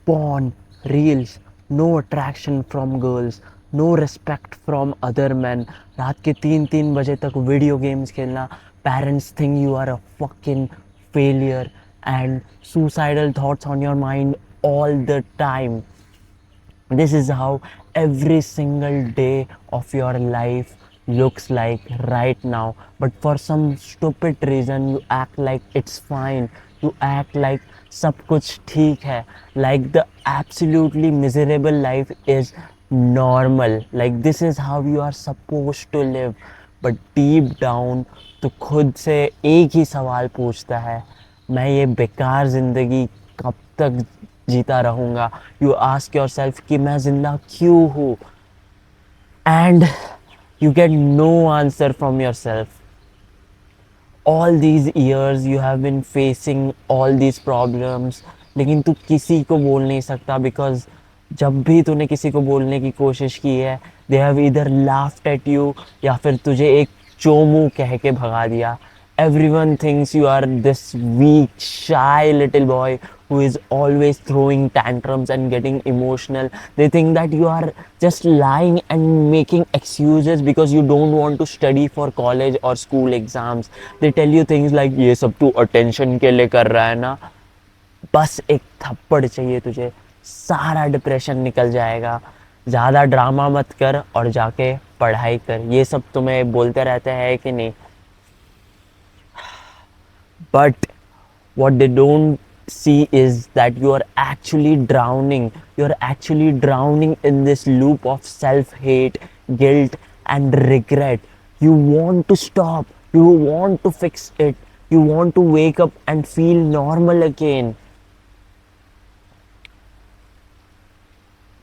porn, reels, no attraction from girls, no respect from other men. रात के 3-3 बजे तक वीडियो गेम्स खेलना. Parents think you are a fucking failure and suicidal thoughts on your mind all the time. This is how every single day of your life looks like right now. But for some stupid reason, you act like it's fine. You act like सब कुछ ठीक है. Like the absolutely miserable life is normal. Like this is how you are supposed to live. But deep down तो खुद से एक ही सवाल पूछता है, मैं ये बेकार ज़िंदगी कब तक जीता रहूँगा. यू आस्क योर सेल्फ कि मैं ज़िंदा क्यों हूँ. And you get no answer from yourself. All these years you have been facing all these problems, लेकिन तू किसी को बोल नहीं सकता. बिकॉज जब भी तूने किसी को बोलने की कोशिश की है, they have either laughed eight you या फिर तुझे एक चोमू कह के भगा दिया. Everyone thinks you are this weak, shy little boy who is always throwing tantrums and getting emotional. They think that you are just lying and making excuses because you don't want to study for college or school exams. They tell you things like ये सब तू attention के लिए कर रहा है ना. बस एक थप्पड़ चाहिए तुझे, सारा डिप्रेशन निकल जाएगा. ज़्यादा ड्रामा मत कर और जाके पढ़ाई कर. ये सब तुम्हें बोलते रहते हैं कि नहीं. But what they don't see is that you are actually drowning. You are actually drowning in this loop of self hate, guilt, and regret. You want to stop, you want to fix it, you want to wake up and feel normal again.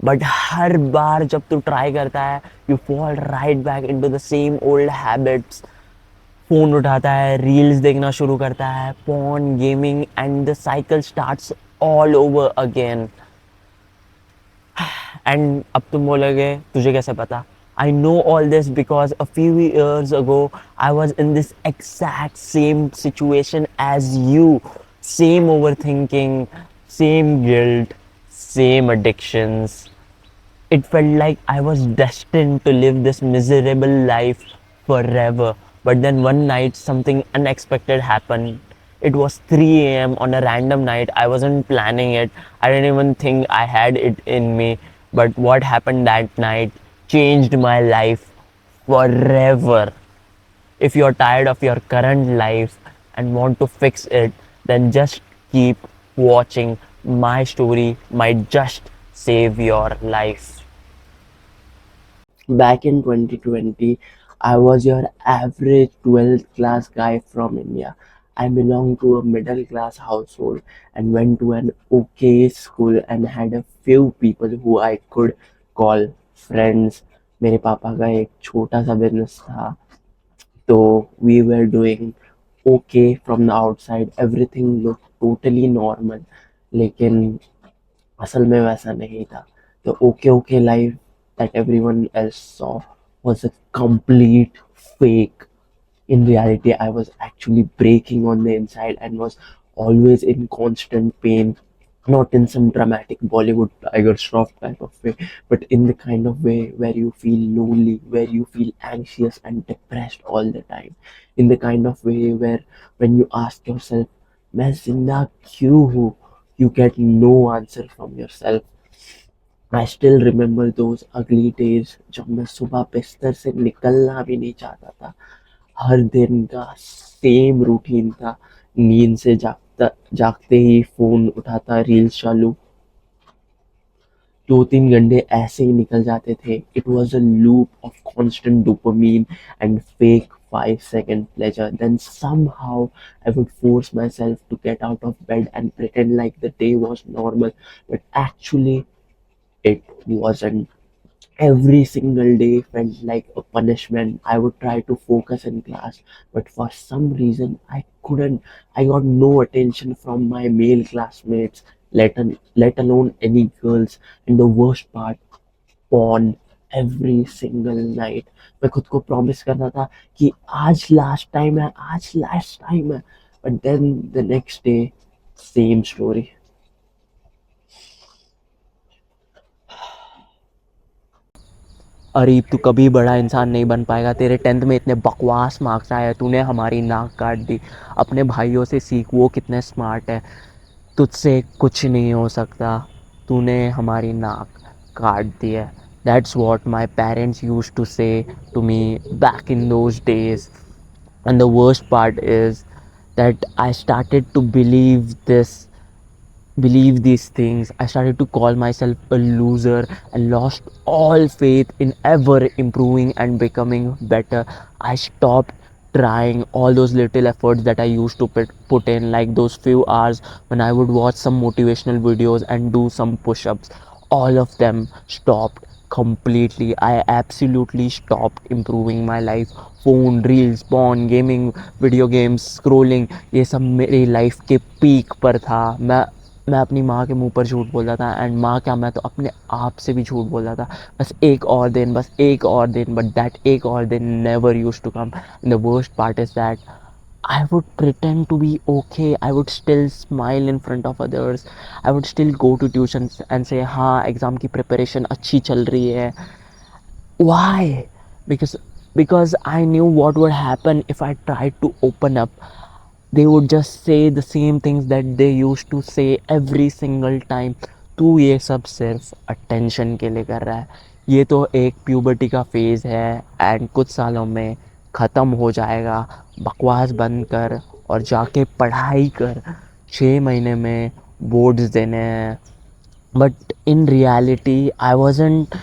But हर बार जब तू try करता है, you fall right back into the same old habits. Phone उठाता है, reels देखना शुरू करता है, porn, gaming, and the cycle starts all over again. And अब तुम बोलोगे तुझे कैसे पता. I know all this because a few years ago I was in this exact same situation as you. Same overthinking, same guilt, same addictions. It felt like I was destined to live this miserable life forever. But then one night, something unexpected happened. It was 3 a.m. on a random night. I wasn't planning it. I didn't even think I had it in me. But what happened that night changed my life forever. If you're tired of your current life and want to fix it, then just keep watching. My story might just save your life. Back in 2020, I was your average 12th class guy from India. I belonged to a middle class household and went to an okay school and had a few people who I could call friends. मेरे पापा का एक छोटा सा business था, तो we were doing okay from the outside. Everything looked totally normal. लेकिन असल में वैसा नहीं था. The okay life that everyone else saw was a complete fake. In reality, I was actually breaking on the inside and was always in constant pain. Not in some dramatic Bollywood Tiger Shroff type of way, but in the kind of way where you feel lonely, where you feel anxious and depressed all the time. In the kind of way where when you ask yourself, मैं जिंदा क्यों हूँ, you get no answer from yourself. I still remember those ugly days जब मैं सुबह बिस्तर से निकलना भी नहीं चाहता था. हर दिन का सेम रूटीन था. नींद से जागते ही फोन उठाता, रील्स चालू. 2-3 घंटे ऐसे ही निकल जाते थे. It was a loop of constant dopamine and fake 5-second pleasure. Then somehow I would force myself to get out of bed and pretend like the day was normal, but actually it wasn't. Every single day felt like a punishment. I would try to focus in class, but for some reason I couldn't. I got no attention from my male classmates, let alone any girls. And the worst part, porn every single night. मैं खुद को promise करता था कि आज last time है, आज last time है. But then the next day, same story. Areeb तू कभी बड़ा इंसान नहीं बन पाएगा, तेरे 10th में इतने बकवास मार्क्स आए, तूने हमारी नाक काट दी। अपने भाइयों से सीख, वो कितने स्मार्ट है, तुझसे कुछ नहीं हो सकता, तूने हमारी नाक काट दी है। That's what my parents use to say to me back in those days. And the worst part is that I started to believe these things. I started to call myself a loser and lost all faith in ever improving and becoming better. I stopped trying all those little efforts that I used to put in, like those few hours when I would watch some motivational videos and do some push ups. All of them stopped completely. I absolutely stopped improving my life. Phone, reels, porn, gaming, video games, scrolling, ये सब मेरी life के peak पर था। मैं अपनी माँ के मुंह पर झूठ बोलता था, एंड माँ क्या, मैं तो अपने आप से भी झूठ बोलता था, बस एक और दिन, बस एक और दिन। बट दैट एक और दिन never use to come. The worst part is that I would pretend to be okay. I would still smile in front of others. I would still go to tuitions and say, हाँ exam की preparation अच्छी चल रही है। Why? Because because I knew what would happen if I tried to open up. They would just say the same things that they used to say every single time. तू ये सब सिर्फ attention के लिए कर रहा है, ये तो एक प्यूबर्टी का फेज़ है एंड कुछ सालों में ख़त्म हो जाएगा। बकवास बंद कर और जाके पढ़ाई कर, 6 महीने में बोर्ड्स देने हैं। But in reality, I wasn't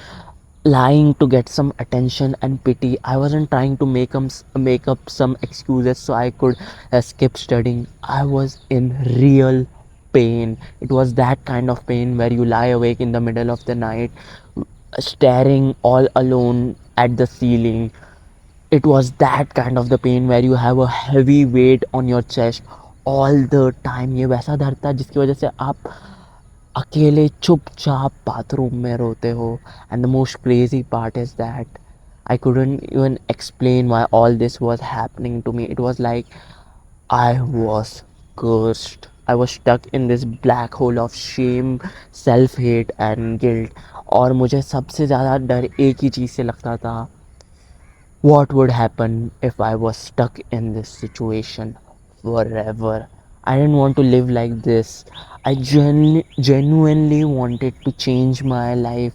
lying to get some attention and pity. I wasn't trying to make up some excuses so I could skip studying. I was in real pain. It was that kind of pain where you lie awake in the middle of the night, staring all alone at the ceiling. It was that kind of the pain where you have a heavy weight on your chest all the time. ये वैसा दर्द था जिसकी वजह से आप अकेले चुपचाप बाथरूम में रोते हो। And the most crazy part is that I couldn't even explain why all this was happening to me. It was like I was cursed. I was stuck in this black hole of shame, self hate and guilt. और मुझे सबसे ज़्यादा डर एक ही चीज़ से लगता था, what would happen if I was stuck in this situation forever? I didn't want to live like this. I genuinely wanted to change my life.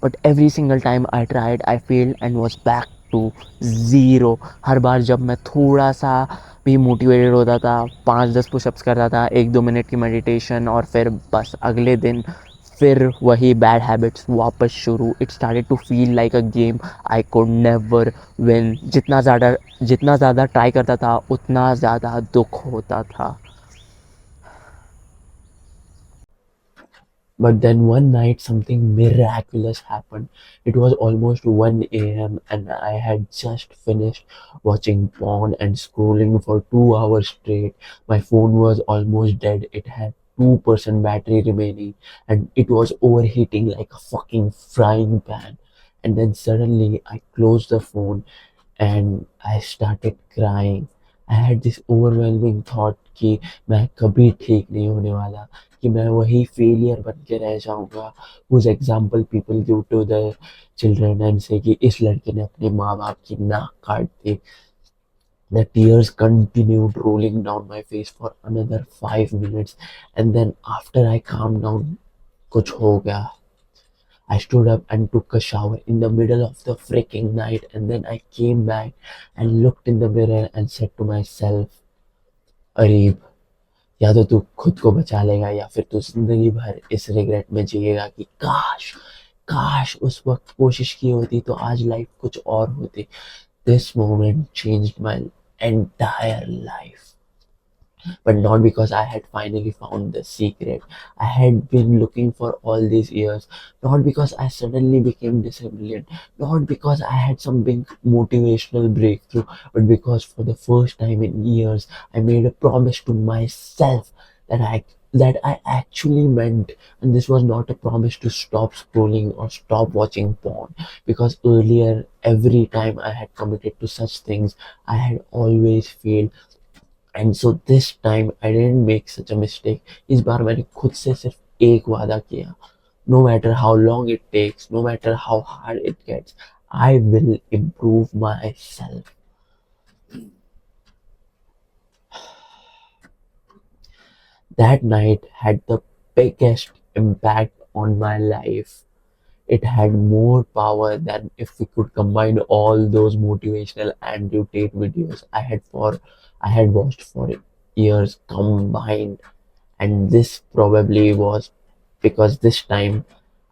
But every single time I tried, I failed and was back to zero. हर बार जब मैं थोड़ा सा भी motivated होता था, 5-10 pushups करता था, 1-2 minute की मेडिटेशन, और फिर बस अगले दिन फिर वही बैड हैबिट्स वापस शुरू। It started to feel like a game I could never win. जितना ज़्यादा ट्राई करता था उतना ज़्यादा दुख होता था। But then one night something miraculous happened. It was almost 1 a.m. and I had just finished watching porn and scrolling for 2 hours straight. My phone was almost dead. It had 2% battery remaining and it was overheating like a fucking frying pan. And then suddenly I closed the phone and I started crying. I had this overwhelming thought कि मैं कभी ठीक नहीं होने वाला, कि मैं वही फेलियर बन के रह जाऊंगा। उस example people give to the children and say कि इस लड़के ने अपने माँ बाप की नाक काट दी। The tears continued rolling down my face for another 5 minutes, and then after I calmed down, कुछ हो गया। I stood up and took a shower in the middle of the freaking night, and then I came back and looked in the mirror and said to myself, Areeb, या तो तू खुद को बचा लेगा या फिर तू जिंदगी भर इस रिग्रेट में जिएगा कि काश काश उस वक्त कोशिश की होती तो आज लाइफ कुछ और होती। This moment changed my entire life, but not because I had finally found the secret I had been looking for all these years, not because I suddenly became disciplined, not because I had some big motivational breakthrough, but because for the first time in years I made a promise to myself that I actually meant. And this was not a promise to stop scrolling or stop watching porn, because earlier every time I had committed to such things I had always failed. And so this time I didn't make such a mistake. इस बार मैंने खुद से सिर्फ एक वादा किया, no matter how long it takes, no matter how hard it gets, I will improve myself. That night had the biggest impact on my life. It had more power than if we could combine all those motivational Andrew Tate videos I had watched for years combined. And this probably was because this time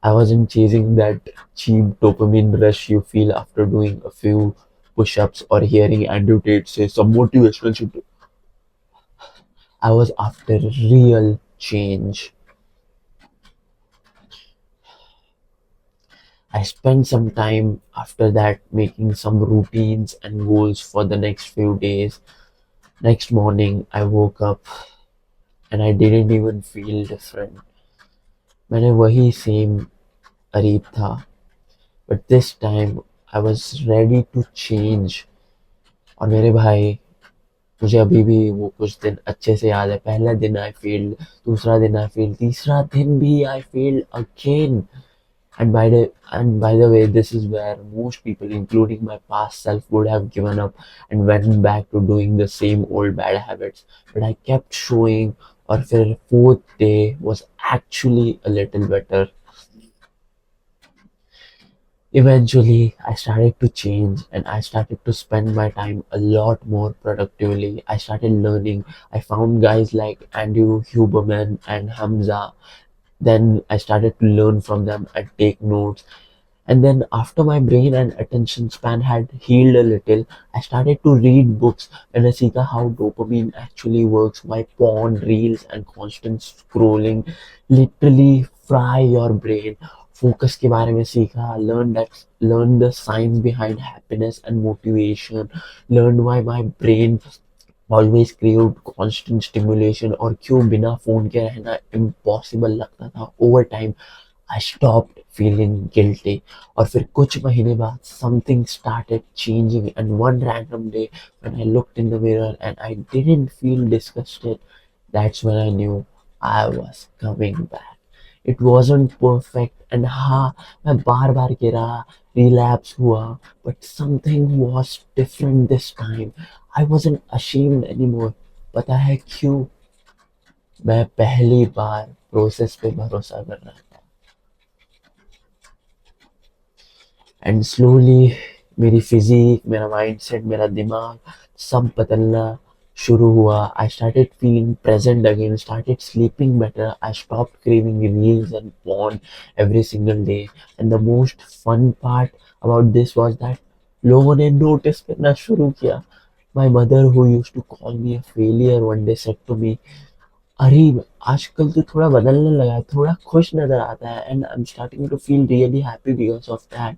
I wasn't chasing that cheap dopamine rush you feel after doing a few push-ups or hearing Andrew Tate say some motivational shit. I was after real change. I spent some time after that making some routines and goals for the next few days. Next morning, I woke up and I didn't even feel different. मैंने वही same Areeb था, but this time I was ready to change. और मेरे भाई, मुझे अभी भी वो कुछ दिन अच्छे से याद है. पहला दिन I failed, दूसरा दिन I failed, तीसरा दिन भी I failed again. And by the way, this is where most people, including my past self, would have given up and went back to doing the same old bad habits. But I kept showing, or the fourth day was actually a little better. Eventually, I started to change and I started to spend my time a lot more productively. I started learning. I found guys like Andrew Huberman and Hamza. Then I started to learn from them and take notes. And then after my brain and attention span had healed a little, I started to read books and I see how dopamine actually works, why porn, reels, and constant scrolling literally fry your brain. Focus के बारे में सीखा, learn the science behind happiness and motivation, learned why my brain always create constant stimulation और क्यों बिना phone के रहना impossible लगता था. Over time I stopped feeling guilty. और फिर कुछ महीने बाद something started changing and one random day when I looked in the mirror and I didn't feel disgusted, that's when I knew I was coming back. It wasn't perfect and हाँ, मैं बार बार गिरा, relapse हुआ, but something was different this time. I wasn't ashamed anymore. पता है क्यों? मैं पहली बार process पे भरोसा कर रहा था. एंड स्लोली मेरी फिजिक, मेरा माइंडसेट, मेरा दिमाग सब बदलना शुरू हुआ. I started feeling present again, started sleeping better, I stopped craving reels and porn every single day. And the most fun part about this was that लोगों ने नोटिस करना शुरू किया. My mother, who used to call me a failure, one day said to me, अरे आजकल तो थोड़ा बदलने लगा है, थोड़ा खुश नजर आता है. And I am starting to feel really happy because of that.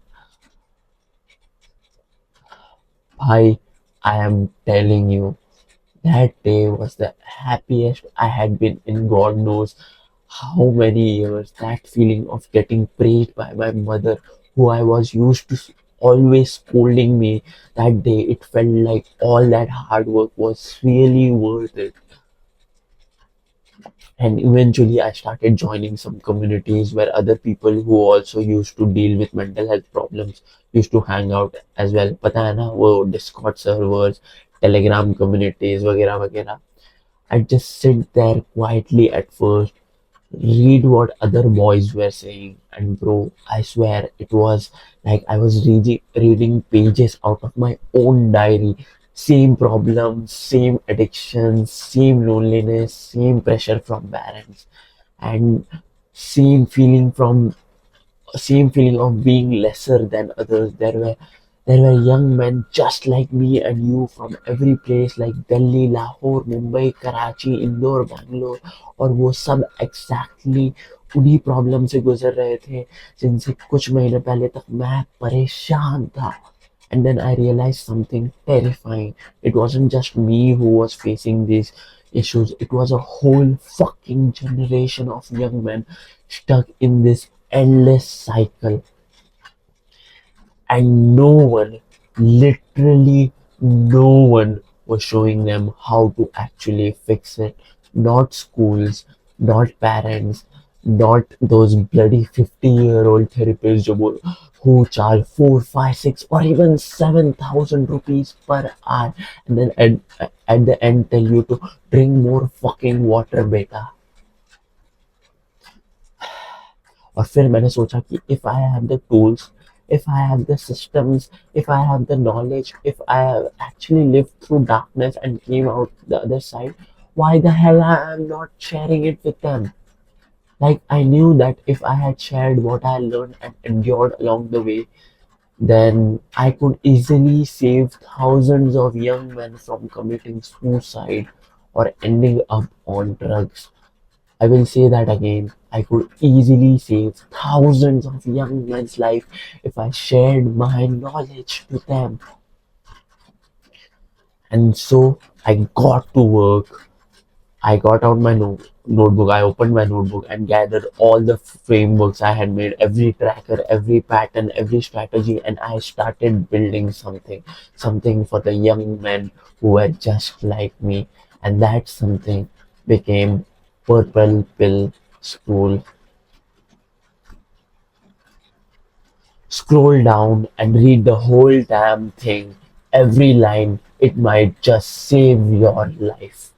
भाई, I am telling you, that day was the happiest I had been in God knows how many years. That feeling of getting praised by my mother, who I was used to always scolding me, that day it felt like all that hard work was really worth it. And eventually I started joining some communities where other people who also used to deal with mental health problems used to hang out as well. पता है ना, वो Discord servers, Telegram communities वगैरह वगैरह. I just sit there quietly at first, read what other boys were saying, and bro, I swear it was like I was reading pages out of my own diary. Same problems, same addictions, same loneliness, same pressure from parents, and same feeling from same feeling of being lesser than others. There were young men just like me and you from every place like Delhi, Lahore, Mumbai, Karachi, Indore, Bangalore, और वो सब exactly उन्हीं problem से गुजर रहे थे जिनसे कुछ महीने पहले तक मैं परेशान था. And then I realized something terrifying. It wasn't just me who was facing these issues, it was a whole fucking generation of young men stuck in this endless cycle. And no one, literally no one, was showing them how to actually fix it. Not schools, not parents, not those bloody 50-year-old therapists who charge 4, 5, 6, or even 7,000 rupees per hour, and then at the end tell you to drink more fucking water, beta. और फिर मैंने सोचा कि if I have the tools, if I have the systems, if I have the knowledge, if I have actually lived through darkness and came out the other side, why the hell I am not sharing it with them? Like, I knew that if I had shared what I learned and endured along the way, then I could easily save thousands of young men from committing suicide or ending up on drugs. I will say that again. I could easily save thousands of young men's life if I shared my knowledge to them. And so I got to work. I got out my notebook, I opened my notebook and gathered all the frameworks I had made, every tracker, every pattern, every strategy, and I started building something for the young men who were just like me. And that something became Purple Pill School. Scroll down and read the whole damn thing, every line. It might just save your life.